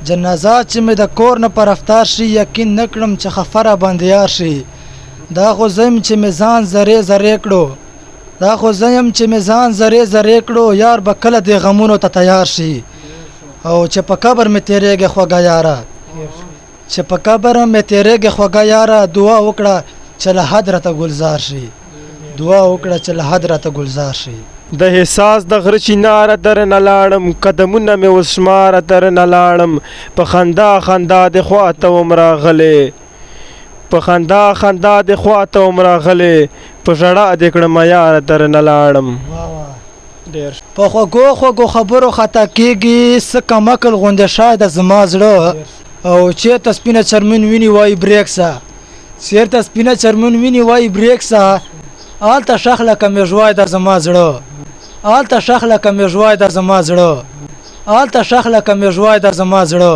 جنازه چې مې د کور نه په رفتار شي یقین نه کړم چې خفه را باندې یار شي دا خو زه یم چې مې ځان زرې زرې کړو دا خو زه یم چې مې ځان زرې زرې کړو یار به کله دې غمونو ته تیار شي او چې په قبر مې تېرېږي خوږه یاره چې په قبر مې تېرېږي خوږه یاره دعا وکړه چې له حد راته ګلزار شي دعا وکړه چې له حد راته ګلزار شي د احساس د غره چیناره درنه لاړم قدمونه مې اوس شماره درنه لاړم په خندا خندا د خواته وم راغلی په خندا خندا د خواته وم راغلی په ژړا دې کړم یاره درنه لاړم په خوږو خوږو خبرو خطا کېږي څه کم عقل غوندې شاید زما زړه او چېرته سپینه چرمن ویني وایي بریک سه چېرته سپینه چرمن ویني وایي بریک سه هلته شخ لکه مې ژوای د زما زړه هلته شخ لکه مې ژوای د زما زړه هلته شخ لکه مې ژوای د زما زړه